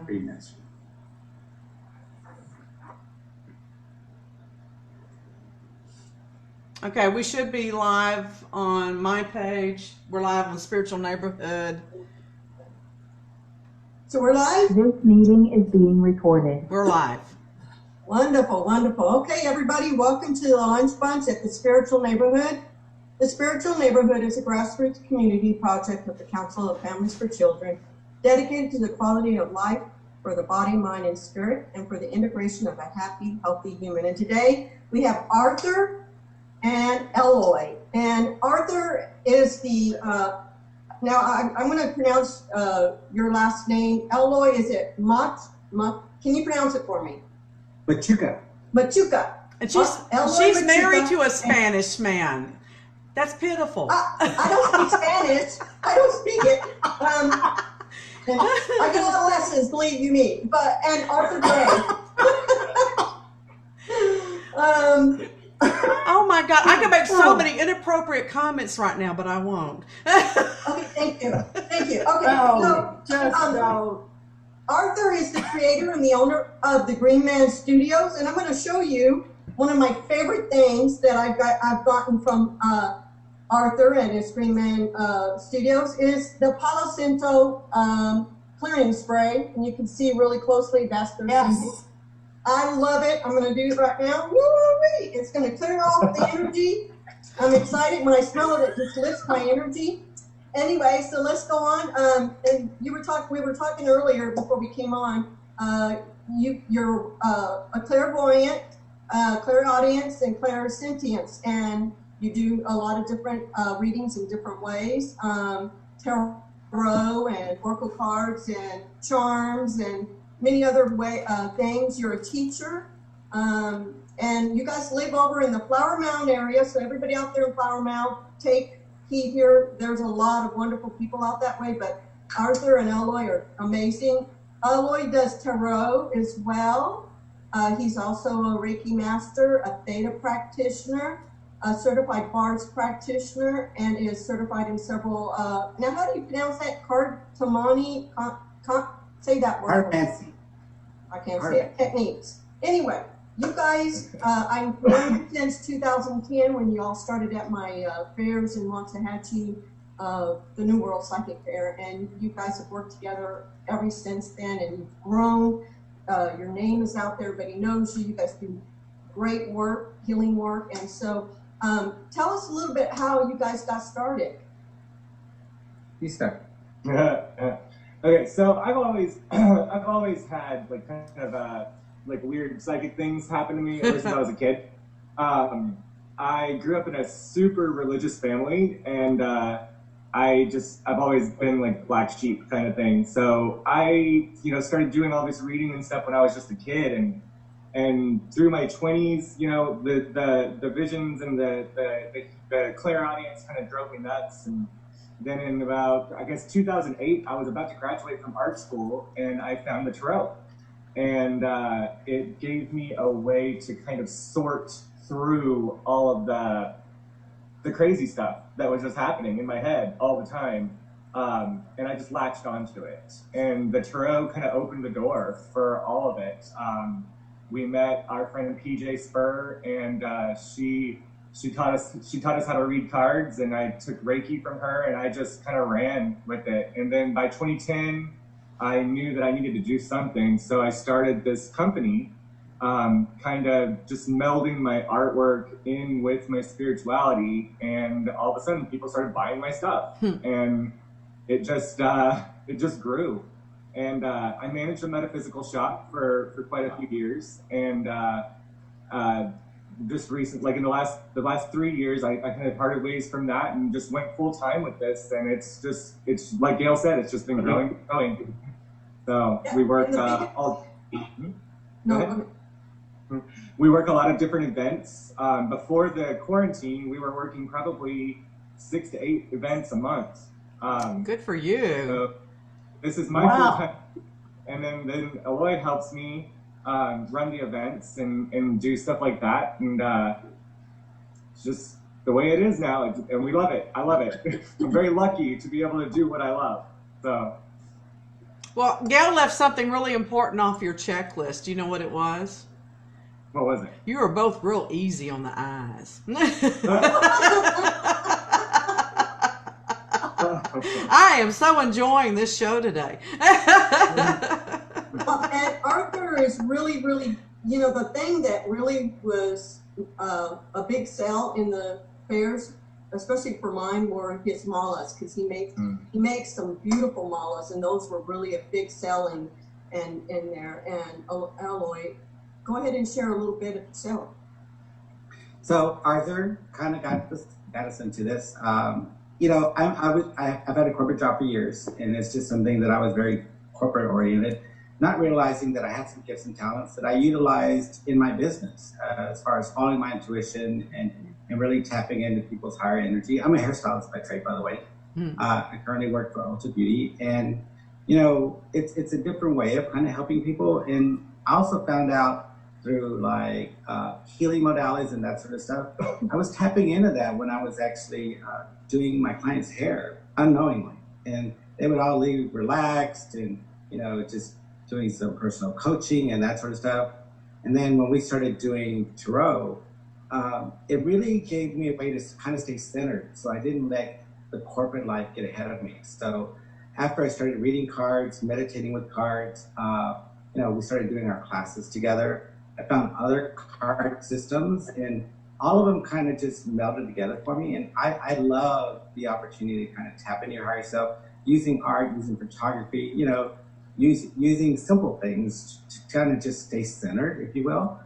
Great ministry. Okay, we should be live on my page. We're live on Spiritual Neighborhood. So we're live? This meeting is being recorded. We're live. Wonderful, wonderful. Okay, everybody, welcome to the Lunch Bunch at the Spiritual Neighborhood. The Spiritual Neighborhood is a grassroots community project of the Council of Families for Children, dedicated to the quality of life for the body, mind, and spirit, and for the integration of a happy, healthy human. And today we have Arthur and Eloy. And Arthur is the, now I'm going to pronounce your last name. Eloy, is it can you pronounce it for me? Machuca. Machuca. And she's Machuca. married to a Spanish man. That's pitiful. I don't speak Spanish. I don't speak it. And I get a lot of lessons, believe you me. And Arthur Gray. Oh my God, I can make so many inappropriate comments right now, but I won't. Okay, thank you. Thank you. Okay, Arthur is the creator and the owner of the Green Man Studios, and I'm going to show you one of my favorite things that I've gotten from Arthur and his Green Man Studios is the Palo Santo clearing spray, and you can see really closely that's their symbol. I love it. I'm going to do it right now. Woo-wee! It's going to clear off the energy. I'm excited. When I smell it, it just lifts my energy. Anyway, so let's go on. And we were talking earlier before we came on. You're a clairvoyant, clairaudience, and clairsentience, and you do a lot of different readings in different ways. Tarot and oracle cards and charms and many other things. You're a teacher, and you guys live over in the Flower Mound area. So everybody out there in Flower Mound, take heed here. There's a lot of wonderful people out that way, but Arthur and Eloy are amazing. Eloy does tarot as well. He's also a Reiki master, a Theta practitioner, a certified Bars practitioner, and is certified in several. Now, how do you pronounce that? Cardamani. Say that word. Fancy. I can't say it. Techniques. Anyway, you guys, I've known you since 2010 when you all started at my fairs in Waxahachie, the New World Psychic Fair, and you guys have worked together ever since then, and you've grown. Your name is out there, everybody knows you. You guys do great work, healing work, and so tell us a little bit how you guys got started. You start. Okay, so I've always had like kind of like weird psychic things happen to me ever since I was a kid. I grew up in a super religious family, and I've always been like black sheep kind of thing. So I started doing all this reading and stuff when I was just a kid, and through my 20s, the visions and the clairaudience kind of drove me nuts. And then in about, I guess, 2008, I was about to graduate from art school, and I found the tarot. And it gave me a way to kind of sort through all of the crazy stuff that was just happening in my head all the time. And I just latched onto it. And the tarot kind of opened the door for all of it. We met our friend PJ Spur, and she taught us how to read cards, and I took Reiki from her, and I just kind of ran with it. And then by 2010, I knew that I needed to do something, so I started this company, kind of just melding my artwork in with my spirituality, and all of a sudden people started buying my stuff, and it just grew. And I managed a metaphysical shop for quite a few years, and just recent, like in the last 3 years, I kind of parted ways from that and just went full time with this. And it's like Gail said, it's just been growing. So we work we work a lot of different events. Before the quarantine, we were working probably 6 to 8 events a month. Good for you. So this is my full time, and then Eloy helps me run the events and do stuff like that, and it's just the way it is now, and we love it. I love it. I'm very lucky to be able to do what I love. So Well, Gail left something really important off your checklist. Do you know what it was? What was it? You were both real easy on the eyes. I am so enjoying this show today. And Arthur is really, really, you know, the thing that really was a big sell in the fairs, especially for mine, were his malas, because he makes some beautiful malas, and those were really a big selling in there. And Aloy, go ahead and share a little bit of the sale. So Arthur kind of got us into this. You know, I've had a corporate job for years, and it's just something that I was very corporate oriented, not realizing that I had some gifts and talents that I utilized in my business, as far as following my intuition and really tapping into people's higher energy. I'm a hairstylist by trade, by the way. I currently work for Ulta Beauty, and you know, it's a different way of kind of helping people. And I also found out through like healing modalities and that sort of stuff, I was tapping into that when I was actually doing my clients' hair unknowingly, and they would all leave relaxed and, you know, just doing some personal coaching and that sort of stuff. And then when we started doing tarot, it really gave me a way to kind of stay centered, so I didn't let the corporate life get ahead of me. So after I started reading cards, meditating with cards, you know, we started doing our classes together. I found other card systems, and all of them kind of just melded together for me. And I love the opportunity to kind of tap into your higher self, using art, using photography, you know, using simple things to kind of just stay centered, if you will.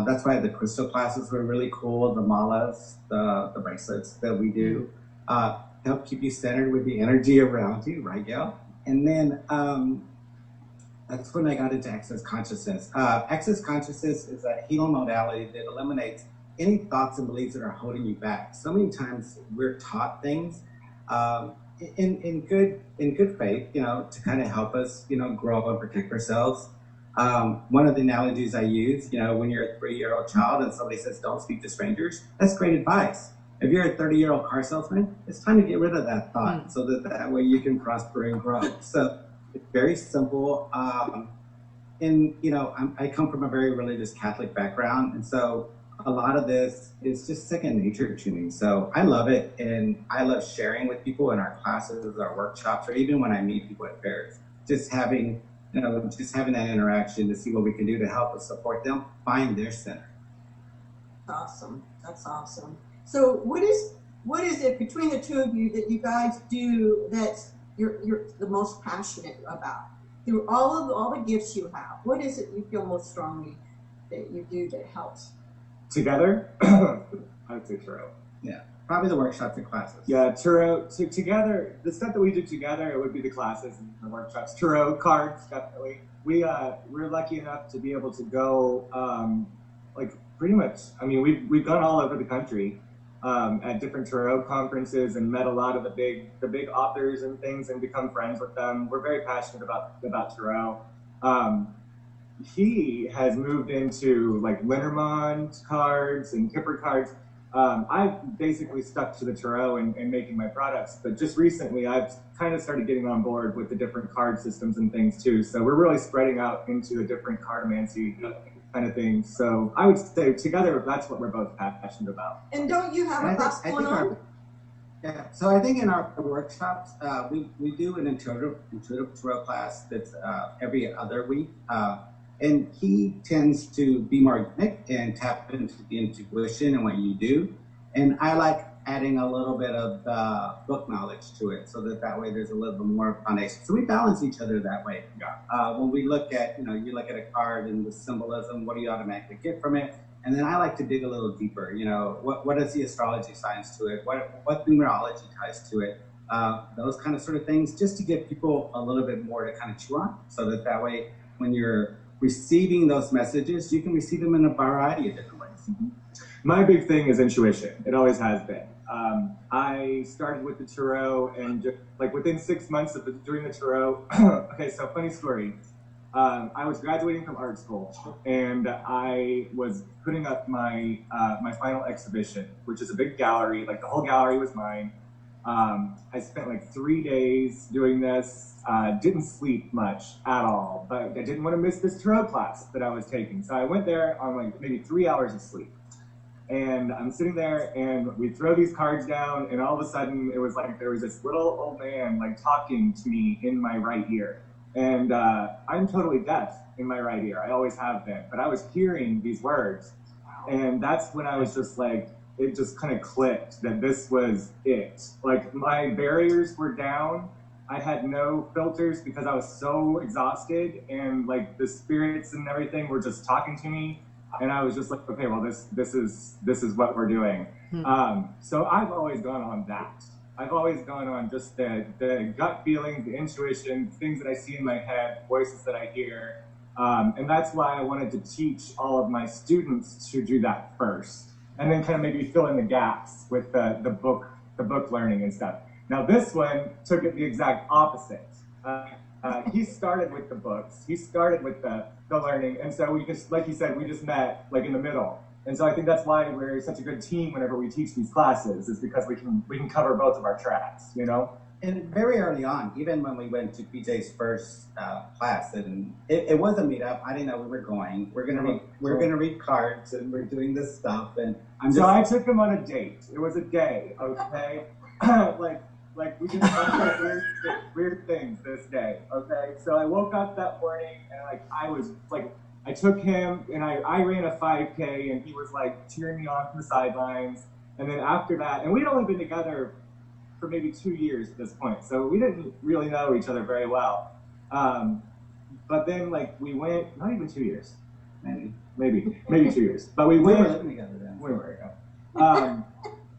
That's why the crystal classes were really cool, the malas, the bracelets that we do, help keep you centered with the energy around you, right, Gail? And then that's when I got into Access Consciousness. Access Consciousness is a healing modality that eliminates any thoughts and beliefs that are holding you back. So many times we're taught things in good faith, you know, to kind of help us, you know, grow and protect ourselves. One of the analogies I use, you know, when you're a 3-year-old child and somebody says, don't speak to strangers, that's great advice. If you're a 30-year-old car salesman, it's time to get rid of that thought so that way you can prosper and grow. So it's very simple. And, you know, I come from a very religious Catholic background. And so a lot of this is just second nature to me. So I love it. And I love sharing with people in our classes, our workshops, or even when I meet people at fairs, just having that interaction to see what we can do to help us support them find their center. Awesome. That's awesome. So what is it between the two of you that you guys do that's you're the most passionate about? Through all the gifts you have, what is it you feel most strongly that you do that helps? Together? I would say tarot. Yeah, probably the workshops and classes. Yeah, tarot. Together, the stuff that we do together, it would be the classes and the workshops. Tarot cards, definitely. We're lucky enough to be able to go, like pretty much. I mean, we've gone all over the country at different tarot conferences and met a lot of the big authors and things and become friends with them. We're very passionate about tarot. He has moved into like Lenormand cards and Kipper cards. I've basically stuck to the tarot and making my products, but just recently I've kind of started getting on board with the different card systems and things too. So we're really spreading out into the different cardomancy kind of things. So I would say together, that's what we're both passionate about. And don't you have a class going on? Yeah, so I think in our workshops, we do an intuitive tarot class that's every other week. And he tends to be more organic and tap into the intuition and what you do. And I like adding a little bit of book knowledge to it so that way there's a little bit more foundation. So we balance each other that way. Yeah. When we look at, you look at a card and the symbolism, what do you automatically get from it? And then I like to dig a little deeper. What is the astrology science to it? What numerology ties to it? Those kind of sort of things, just to give people a little bit more to kind of chew on, so that way when you're receiving those messages, you can receive them in a variety of different ways. Mm-hmm. My big thing is intuition. It always has been. I started with the tarot, and just like within 6 months of doing the tarot, okay, so funny story. I was graduating from art school, and I was putting up my final exhibition, which is a big gallery. Like the whole gallery was mine. I spent like 3 days doing this. Didn't sleep much at all, but I didn't want to miss this tarot class that I was taking. So I went there on like maybe 3 hours of sleep. And I'm sitting there and we throw these cards down, and all of a sudden it was like there was this little old man like talking to me in my right ear. And I'm totally deaf in my right ear. I always have been. But I was hearing these words. And that's when I was just like, it just kind of clicked that this was it. Like my barriers were down. I had no filters because I was so exhausted, and like the spirits and everything were just talking to me. And I was just like, okay, well, this is what we're doing. So I've always gone on that. I've always gone on just the gut feeling, the intuition, things that I see in my head, voices that I hear. And that's why I wanted to teach all of my students to do that first, and then kind of maybe fill in the gaps with the book learning and stuff. Now this one took it the exact opposite. He started with the books. He started with the learning, and so we just, like you said, we just met like in the middle. And so I think that's why we're such a good team whenever we teach these classes, is because we can cover both of our tracks, you know. And very early on, even when we went to PJ's first class, and it was a meetup. I didn't know we were going. We're gonna read cards, and we're doing this stuff. And so I took him on a date. It was a day, okay? like we did weird things this day, okay? So I woke up that morning, and I took him, and I ran a 5K, and he was like cheering me on from the sidelines. And then after that, and we'd only been together for maybe 2 years at this point, so we didn't really know each other very well. But then like we went, not even 2 years, maybe 2 years. But we went living together then. We were,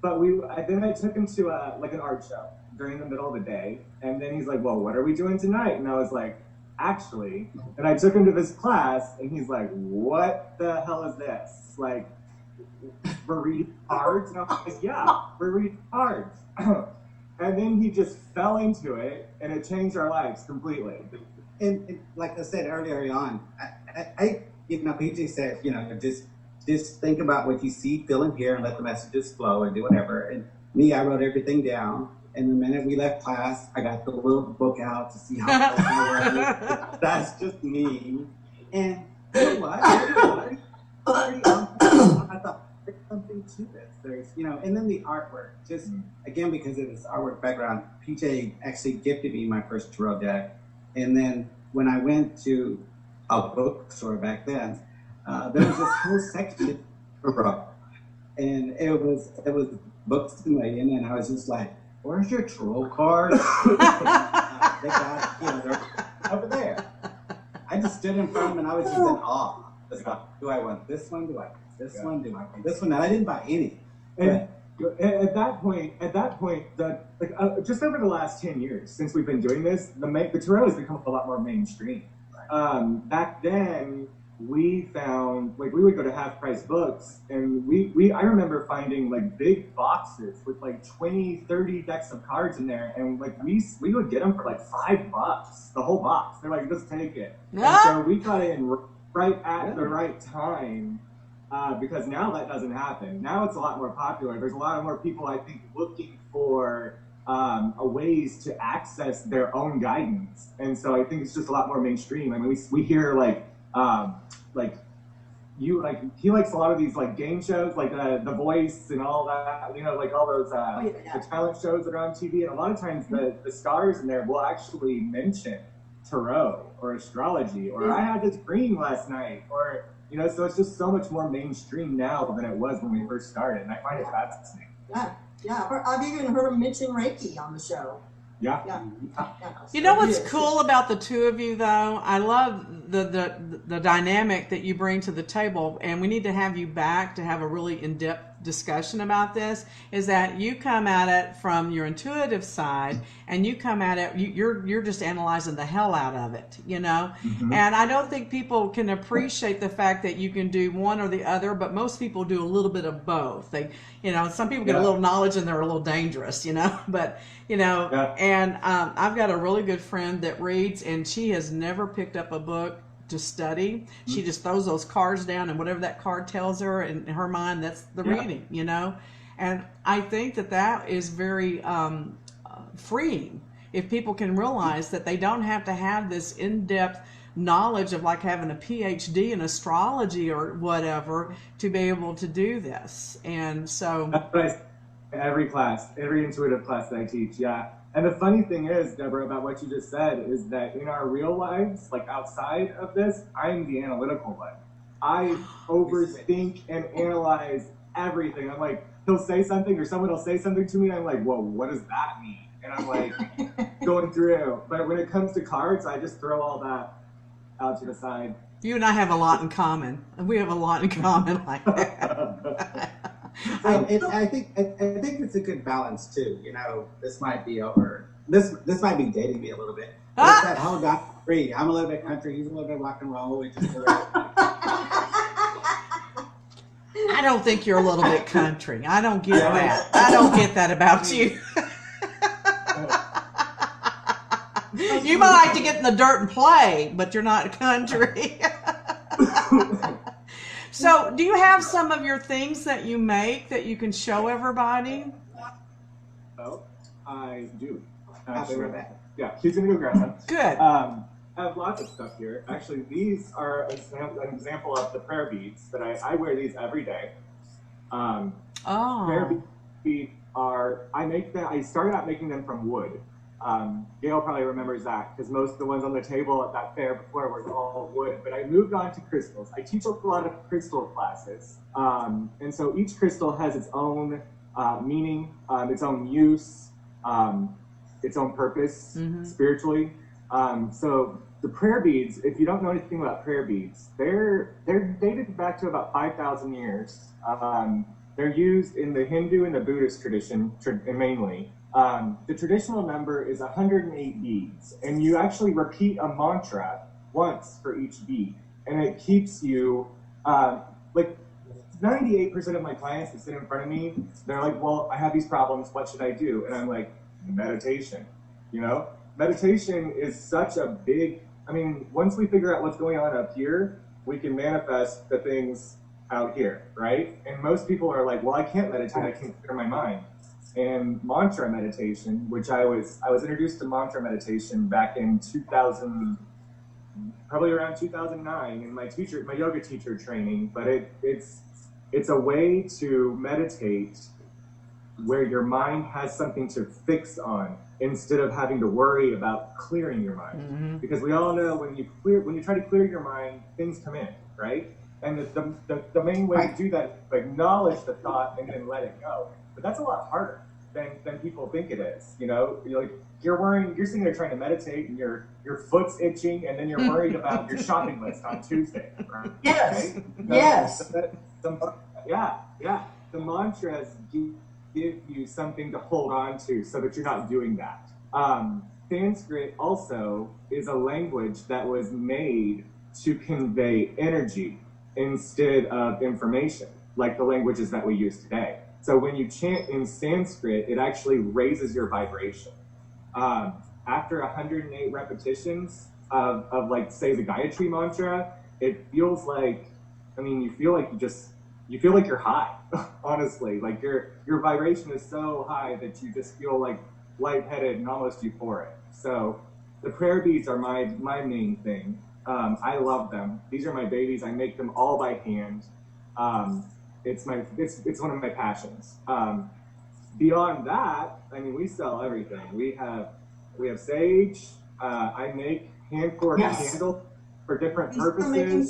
but then I took him to an art show during the middle of the day, and then he's like, well, what are we doing tonight? And I was like, actually, and I took him to this class, and he's like, what the hell is this? Like, we're reading cards? And I was like, yeah, we're reading cards. And then he just fell into it, and it changed our lives completely. And like I said earlier on, I PJ said, just think about what you see, feel, and hear, and let the messages flow and do whatever. And me, I wrote everything down. And the minute we left class, I got the little book out to see how close I was. That's just me. And you know what? I thought there's something to this. There's, and then the artwork. Just again, because of this artwork background, PJ actually gifted me my first tarot deck. And then when I went to a bookstore back then, there was this whole section for tarot, and it was books a million, and I was just like, where's your tarot cards? They got, they're over there. I just stood in front of them, and I was just in awe. Do I want this one? Do I want this one? Do I want this one? And I didn't buy any. And at that point, just over the last 10 years since we've been doing this, the tarot has become a lot more mainstream. Back then, we found, we would go to half price books, and I remember finding big boxes with 20, 30 decks of cards in there, and we would get them for $5, the whole box. They're like, just take it. And so we got in right at the right time, because now that doesn't happen. Now it's a lot more popular. There's a lot more people, I think, looking for ways to access their own guidance, and so I think it's just a lot more mainstream. I mean, we hear he likes a lot of these game shows, The Voice and all that, all those the talent shows that are on TV, and a lot of times the stars in there will actually mention tarot or astrology, or I had this dream last night, or so it's just so much more mainstream now than it was when we first started, and I find it fascinating. Yeah. I've even heard him mention Reiki on the show. Yeah. You know what's cool about the two of you, though? I love the dynamic that you bring to the table, and we need to have you back to have a really in-depth discussion about this, is that you come at it from your intuitive side, and you come at it, you're just analyzing the hell out of it, Mm-hmm. And I don't think people can appreciate the fact that you can do one or the other, but most people do a little bit of both. They, some people get a little knowledge and they're a little dangerous, but, and I've got a really good friend that reads, and she has never picked up a book to study. She just throws those cards down, and whatever that card tells her in her mind, that's the reading, And I think that is very freeing if people can realize that they don't have to have this in-depth knowledge of like having a PhD in astrology or whatever to be able to do this. And so that's what I say in every class, every intuitive class that I teach. Yeah. And the funny thing is, Deborah, about what you just said is that in our real lives, like outside of this, I'm the analytical one. I overthink and analyze everything. I'm like, he'll say something or someone will say something to me and I'm like, whoa, what does that mean? And I'm like going through. But when it comes to cards, I just throw all that out to the side. You and I have a lot in common. We have a lot in common like that. I think it's a good balance too. You know, this might be over. This might be dating me a little bit. But it's that whole got free. I'm a little bit country. He's a little bit rock and roll. We just I don't think you're a little bit country. I don't get that. I don't get that about you. You might like to get in the dirt and play, but you're not country. So, do you have some of your things that you make that you can show everybody? Oh, I do. Sure. Yeah, he's gonna go grab them. Good. I have lots of stuff here. Actually, these are an example of the prayer beads that I wear these every day. Prayer beads are, I started out making them from wood. Gail probably remembers that because most of the ones on the table at that fair before were all wood, but I moved on to crystals. I teach a lot of crystal classes. And so each crystal has its own meaning, its own use, its own purpose spiritually. So the prayer beads, if you don't know anything about prayer beads, they're dated back to about 5,000 years. They're used in the Hindu and the Buddhist tradition mainly. The traditional number is 108 beads, and you actually repeat a mantra once for each bead, and it keeps you, like 98% of my clients that sit in front of me, they're like, well, I have these problems, what should I do? And I'm like, meditation, you know? Meditation is such a big, I mean, once we figure out what's going on up here, we can manifest the things out here, right? And most people are like, well, I can't meditate, I can't clear my mind. And mantra meditation, which I was introduced to mantra meditation back in 2000, probably around 2009 in my yoga teacher training, but it's a way to meditate where your mind has something to fix on instead of having to worry about clearing your mind. Because we all know when you try to clear your mind, things come in, right? And the main way to do that is to acknowledge the thought and then let it go. But that's a lot harder than people think it is. You know, you're sitting there trying to meditate and your foot's itching, and then you're worried about your shopping list on Tuesday. Right? Yes. Right? Yes. Yeah. The mantras give you something to hold on to so that you're not doing that. Sanskrit also is a language that was made to convey energy instead of information, like the languages that we use today. So when you chant in Sanskrit, it actually raises your vibration. After 108 repetitions of like, say, the Gayatri mantra, it feels like, I mean, you feel like you're high, honestly. Like your vibration is so high that you just feel like lightheaded and almost euphoric. So the prayer beads are my main thing. I love them. These are my babies. I make them all by hand. It's one of my passions. Beyond that, I mean, we sell everything. We have sage. I make hand-poured candles for different purposes. Still making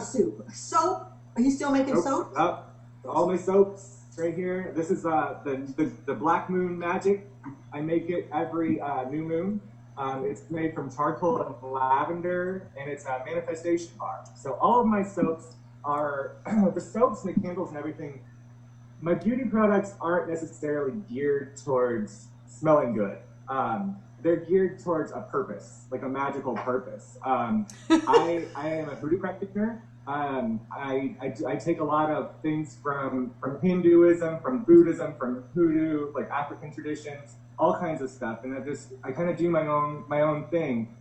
soup? Soap? Are you still making soap? All my soaps right here. This is the Black Moon Magic. I make it every new moon. It's made from charcoal and lavender, and it's a manifestation bar. So all of my soaps are the soaps and the candles and everything. My beauty products aren't necessarily geared towards smelling good. They're geared towards a purpose, like a magical purpose. I am a hoodoo practitioner. I take a lot of things from Hinduism, from Buddhism, from hoodoo, like African traditions, all kinds of stuff, and I kind of do my own thing.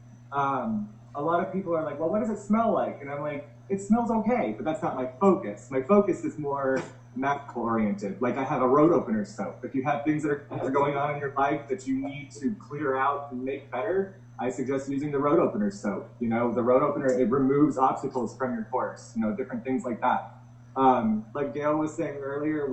a lot of people are like, well, what does it smell like? And I'm like, it smells okay, but that's not my focus. My focus is more medical oriented. Like I have a road opener soap. If you have things that are going on in your life that you need to clear out and make better, I suggest using the road opener soap. You know, the road opener, it removes obstacles from your course, you know, different things like that. Like Gail was saying earlier,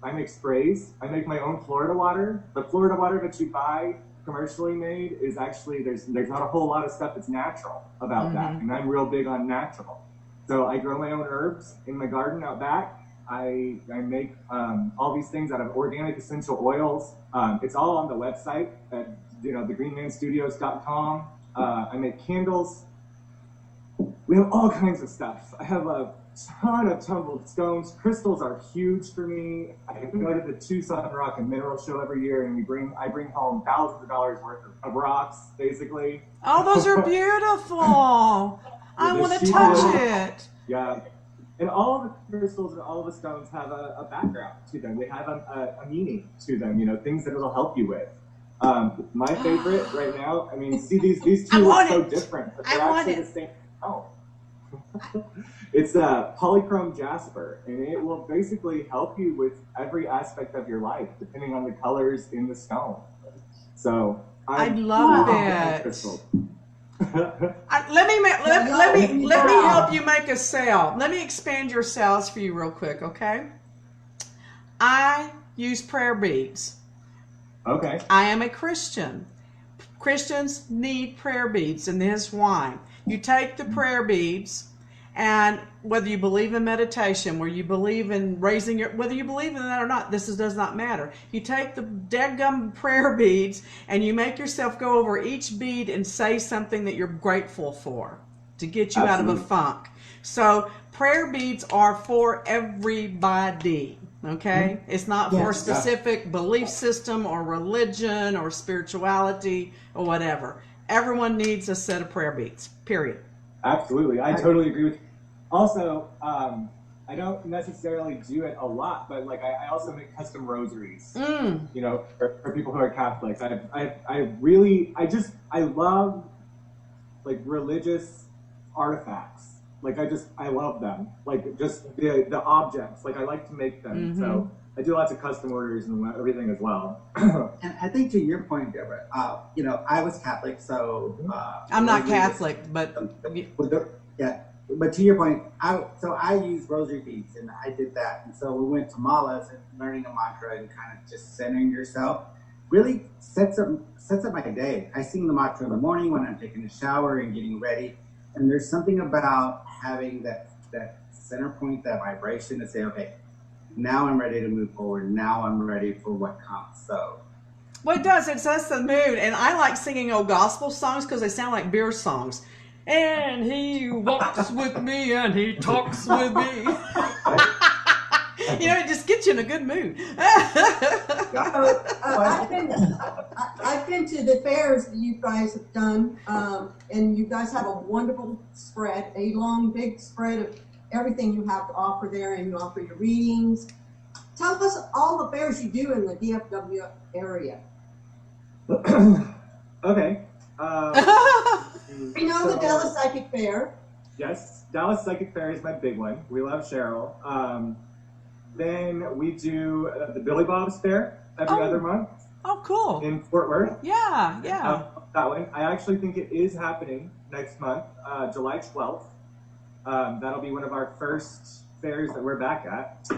I make sprays. I make my own Florida water. The Florida water that you buy commercially made is actually, there's not a whole lot of stuff that's natural about that. And I'm real big on natural. So I grow my own herbs in my garden out back. I make all these things out of organic essential oils. It's all on the website at thegreenmanstudios.com. I make candles. We have all kinds of stuff. I have a ton of tumbled stones. Crystals are huge for me. I go to the Tucson Rock and Mineral Show every year, and I bring home thousands of dollars worth of rocks, basically. Oh, those are beautiful. I want to touch it. Yeah. And all of the crystals and all of the stones have a background to them. They have a meaning to them, you know, things that it'll help you with. My favorite right now, I mean, see, these two are so different, but they're actually the same. Oh. It's a polychrome jasper, and it will basically help you with every aspect of your life, depending on the colors in the stone. So I love it. Let me help you make a sale. Let me expand your sales for you real quick, okay? I use prayer beads. Okay. I am a Christian. Christians need prayer beads, and this is why. You take the prayer beads, and whether you believe in meditation, whether you believe in whether you believe in that or not, does not matter. You take the dadgum prayer beads and you make yourself go over each bead and say something that you're grateful for to get you out of a funk. So prayer beads are for everybody. Okay? It's not for a specific belief system or religion or spirituality or whatever. Everyone needs a set of prayer beads, period. Absolutely. I totally agree with you. Also, I don't necessarily do it a lot, but like I also make custom rosaries, you know, for people who are Catholics. I love like religious artifacts. Like I love them. Like just the objects. Like I like to make them. So I do lots of custom orders and everything as well. And I think to your point, Deborah, you know, I was Catholic, so I'm not Catholic, but But to your point, I use rosary beads, and I did that. And so we went to malas and learning a mantra and kind of just centering yourself really sets up my day. I sing the mantra in the morning when I'm taking a shower and getting ready. And there's something about having that center point, that vibration to say, okay, now I'm ready to move forward. Now I'm ready for what comes. So. Well, it does. It sets the mood. And I like singing old gospel songs because they sound like beer songs. And he walks with me and he talks with me. You know, it just gets you in a good mood. I've been to the fairs that you guys have done, and you guys have a wonderful spread, a long, big spread of everything you have to offer there, and you offer your readings. Tell us all the fairs you do in the DFW area. Okay. We know the Dallas Psychic Fair. Yes, Dallas Psychic Fair is my big one. We love Cheryl. Then we do the Billy Bob's Fair every other month. Oh, cool. In Fort Worth. Yeah. That one. I actually think it is happening next month, July 12th. That'll be one of our first fairs that we're back at.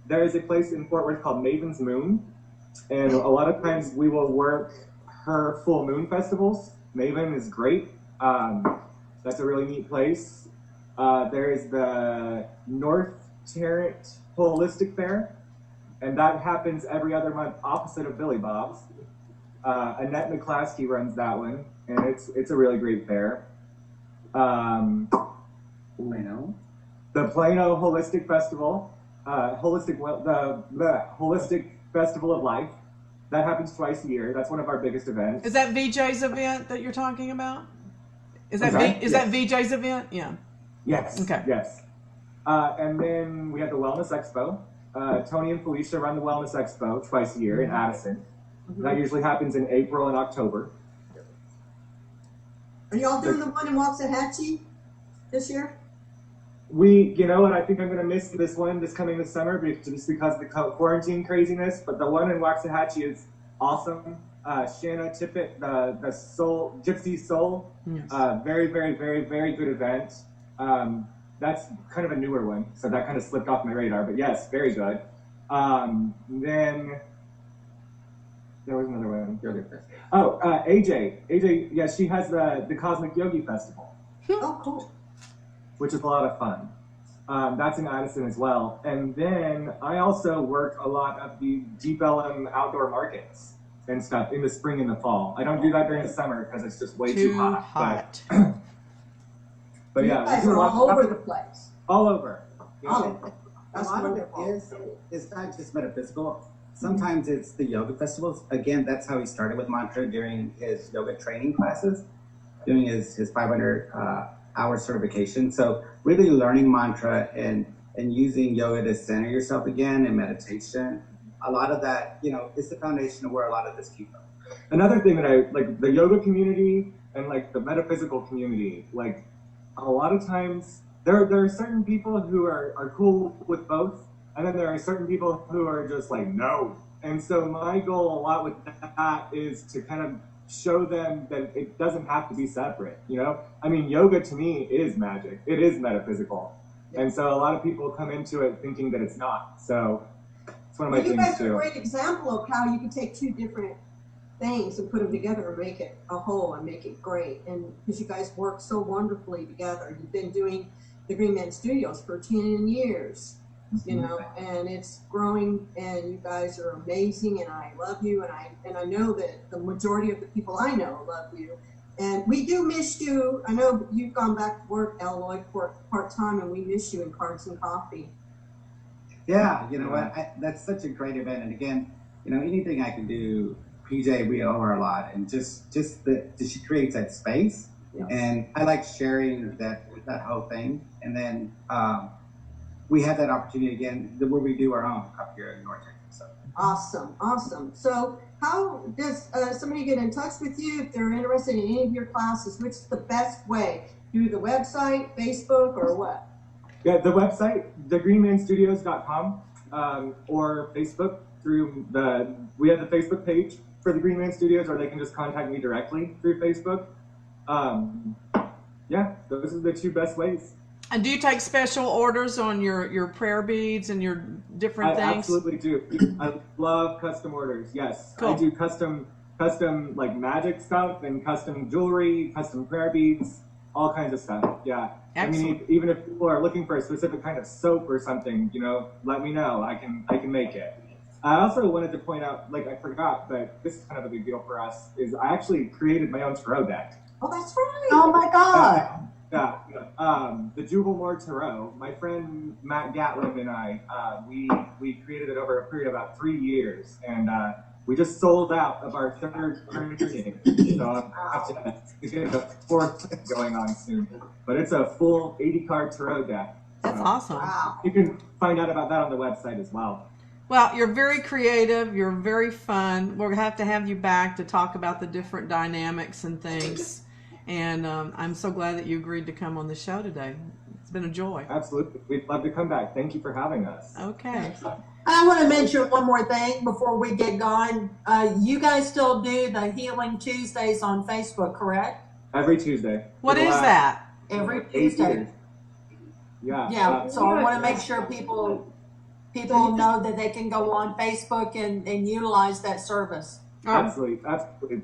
There is a place in Fort Worth called Maven's Moon, and a lot of times we will work her full moon festivals. Maven is great. That's a really neat place. There is the North Tarrant Holistic Fair, and that happens every other month opposite of Billy Bob's. Annette McClaskey runs that one, and it's a really great fair. The Plano Holistic Festival, the Holistic Festival of Life. That happens twice a year. That's one of our biggest events. Is that VJ's event that you're talking about? Is that VJ's event? Yeah. Yes. Okay. Yes. And then we have the Wellness Expo. Tony and Felicia run the Wellness Expo twice a year in Addison. That usually happens in April and October. Are y'all doing the one in Waxahachie this year? You know what, I think I'm going to miss this one this summer just because of the quarantine craziness, but the one in Waxahachie is awesome. Shanna Tippett, the soul, Gypsy Soul, Yes. very, very, very, very good event. That's kind of a newer one, so that kind of slipped off my radar, but yes, very good. Then there was another one. Oh, AJ, yeah, she has the Cosmic Yogi Festival. Oh, cool. Which is a lot of fun. That's in Addison as well. And then I also work a lot of the Deep Ellum outdoor markets and stuff in the spring and the fall. I don't do that during the summer because it's just way too hot. But You yeah, guys are all over the place. all over. Yeah. All over. A That's lot of wonderful. it is not just metaphysical. Sometimes it's the yoga festivals. Again, that's how he started with mantra during his yoga training classes, doing his 500 hour certification. So really learning mantra and using yoga to center yourself again and meditation. A lot of that, is the foundation of where a lot of this came from. Another thing that I like, the yoga community and like the metaphysical community, like a lot of times there are certain people who are cool with both, and then there are certain people who are just like, no. And so my goal a lot with that is to kind of show them that it doesn't have to be separate, I mean, yoga to me is magic. It is metaphysical. And so a lot of people come into it thinking that it's not. So it's one of my You things guys are too. a great example of how you can take two different things and put them together and make it a whole and make it great. And because you guys work so wonderfully together, you've been doing the Green Man Studios for 10 years, and it's growing, and you guys are amazing, and I love you, and I know that the majority of the people I know love you. And we do miss you. I know you've gone back to work, Eloy, part-time, and we miss you in Cards and Coffee. Yeah, you know what? That's such a great event. And again, anything I can do, PJ, we owe her a lot. And just that she creates that space. Yeah. And I like sharing that whole thing. And then we have that opportunity again where we do our own up here in North Texas. So. Awesome. So how does somebody get in touch with you if they're interested in any of your classes? Which is the best way? Through the website, Facebook, or what? Yeah, the website, thegreenmanstudios.com, or Facebook we have the Facebook page for the Green Man Studios, or they can just contact me directly through Facebook. Yeah, those are the two best ways. And do you take special orders on your prayer beads and your different things? I absolutely do. I love custom orders. Yes, cool. I do custom like magic stuff and custom jewelry, custom prayer beads, all kinds of stuff. Yeah. Excellent. I mean, even if people are looking for a specific kind of soap or something, let me know. I can make it. I also wanted to point out, like I forgot, but this is kind of a big deal for us, is I actually created my own tarot deck. Oh, that's right. Oh my God. The Jubilmore Tarot. My friend Matt Gatlin and I, we created it over a period of about 3 years, and we just sold out of our third printing. So I have to get a fourth going on soon. But it's a full 80-card tarot deck. That's awesome. Wow. You can find out about that on the website as well. Well, you're very creative. You're very fun. We're going to have you back to talk about the different dynamics and things. And I'm so glad that you agreed to come on the show today. It's been a joy. Absolutely. We'd love to come back. Thank you for having us. Okay. I want to mention one more thing before we get going. You guys still do the Healing Tuesdays on Facebook, correct? Every Tuesday. What is that? Every 8 Tuesday. years. Yeah. Yeah. So I want to make sure people know that they can go on Facebook and utilize that service. Absolutely.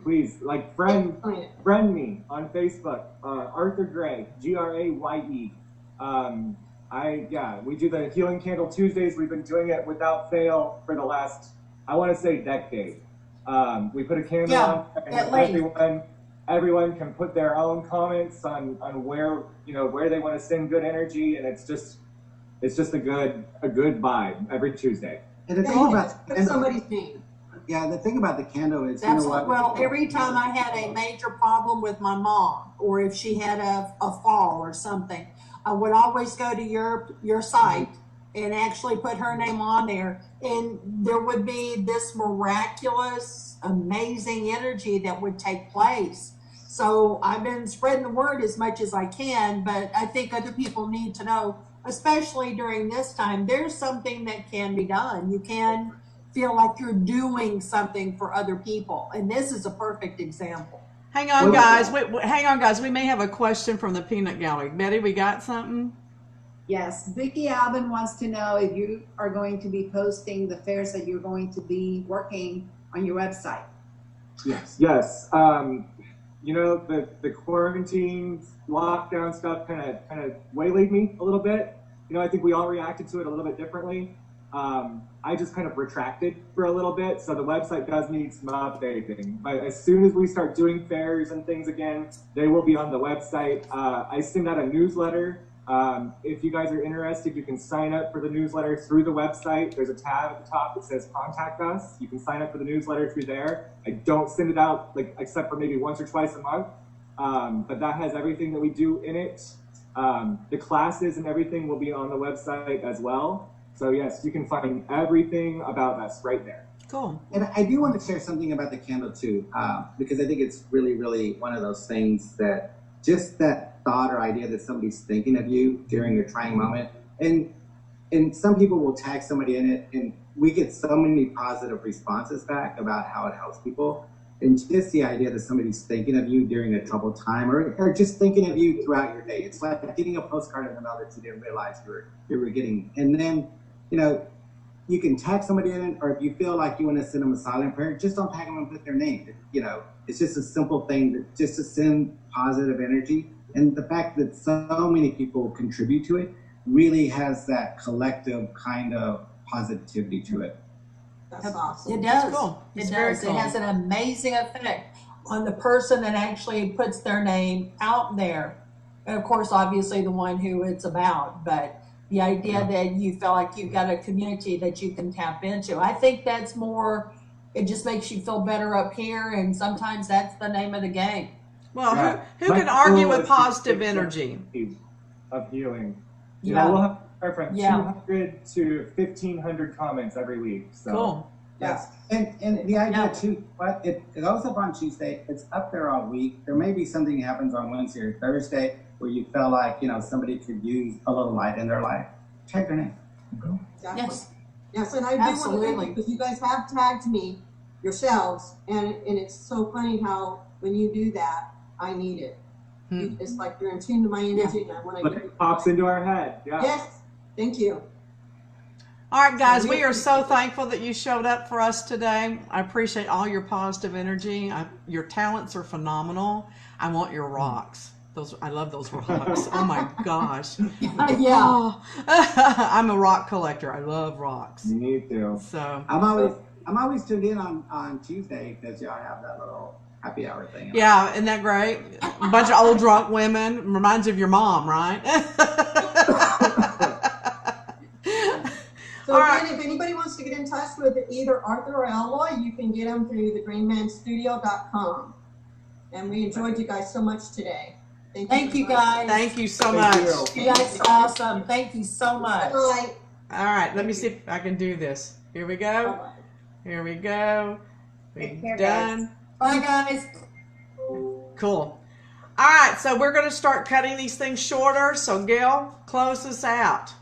Please, like friend me on Facebook, Arthur Gray, Graye. We do the Healing Candle Tuesdays. We've been doing it without fail for the last, I want to say, decade. We put a candle on, and everyone can put their own comments on where they want to send good energy, and it's just a good vibe every Tuesday. And the thing about somebody's name. Yeah, the thing about the candle is, That's well, every time I had a major problem with my mom, or if she had a fall or something, I would always go to your site and actually put her name on there, and there would be this miraculous, amazing energy that would take place. So I've been spreading the word as much as I can, but I think other people need to know, especially during this time, there's something that can be done. You can feel like you're doing something for other people. And this is a perfect example. Hang on, guys. Hang on, guys. We may have a question from the peanut gallery. Betty, we got something? Yes, Vicki Alvin wants to know if you are going to be posting the fairs that you're going to be working on your website. Yes. You know, the quarantine lockdown stuff kind of waylaid me a little bit. You know, I think we all reacted to it a little bit differently. I just kind of retracted for a little bit, so the website does need some updating. But as soon as we start doing fairs and things again, they will be on the website. I send out a newsletter. If you guys are interested, you can sign up for the newsletter through the website. There's a tab at the top that says contact us. You can sign up for the newsletter through there. I don't send it out except for maybe once or twice a month, but that has everything that we do in it. The classes and everything will be on the website as well. So yes, you can find everything about us right there. Cool. And I do want to share something about the candle too, because I think it's really, really one of those things that just that thought or idea that somebody's thinking of you during a trying moment. And some people will tag somebody in it, and we get so many positive responses back about how it helps people. And just the idea that somebody's thinking of you during a troubled time, or just thinking of you throughout your day. It's like getting a postcard in the mail that you didn't realize you were getting. And then, you know, you can tag somebody in it, or if you feel like you want to send them a silent prayer, just don't tag them and put their name. You know, it's just a simple thing just to send positive energy. And the fact that so many people contribute to it really has that collective kind of positivity to it. That's awesome. It does. It's cool. It's It very does. cool. It has an amazing effect on the person that actually puts their name out there. And of course, obviously the one who it's about, but the idea that you feel like you've got a community that you can tap into. I think that's more, it just makes you feel better up here, and sometimes that's the name of the game. Well, Yeah. who My can argue goal with is to positive take energy? of healing. You Yeah. know, we'll have from Yeah. 200 to 1,500 comments every week. So. Cool. Yes, and the idea Yeah. too, but it goes up on Tuesday. It's up there all week. There may be something that happens on Wednesday or Thursday where you feel like, you know, somebody could use a little light in their life. Check their name. Exactly. Yes. Yes, and I do want to Absolutely. thank you because you guys have tagged me yourselves, and it's so funny how when you do that, I need it. It's like you're in tune to my energy, and I want to But it pops into our head. Yeah. Yes, thank you. All right, guys, we are so thankful that you showed up for us today. I appreciate all your positive energy. Your talents are phenomenal. I want your rocks. I love those rocks. Oh my gosh. Yeah. Oh. I'm a rock collector. I love rocks. You need to. So I'm always tuned in on Tuesday because y'all have that little happy hour thing. yeah, isn't that great? A bunch of old drunk women. Reminds you of your mom, right? So All again, right. if anybody wants to get in touch with either Arthur or Alloy, you can get them through thegreenmanstudio.com. And we enjoyed you guys so much today. Thank you, guys. Thank you so Thank much. you. You guys are awesome. Thank you so much. Bye. All right, let me see if I can do this. Here we go. Bye. Here we go. Take We care, done. Bye, guys. Cool. All right, so we're going to start cutting these things shorter. So, Gail, close us out.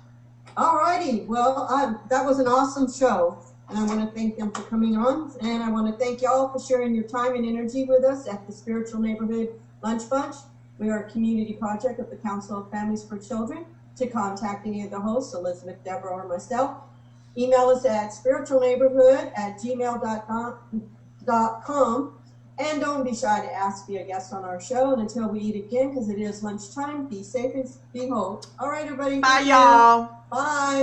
Alrighty, well, that was an awesome show, and I want to thank them for coming on, and I want to thank y'all for sharing your time and energy with us at the Spiritual Neighborhood Lunch Bunch. We are a community project of the Council of Families for Children. To contact any of the hosts, Elizabeth, Deborah, or myself, email us at spiritualneighborhood@gmail.com, and don't be shy to ask to be a guest on our show. And until we eat again, because it is lunchtime, be safe and be whole. All right, everybody. Bye, y'all. Bye.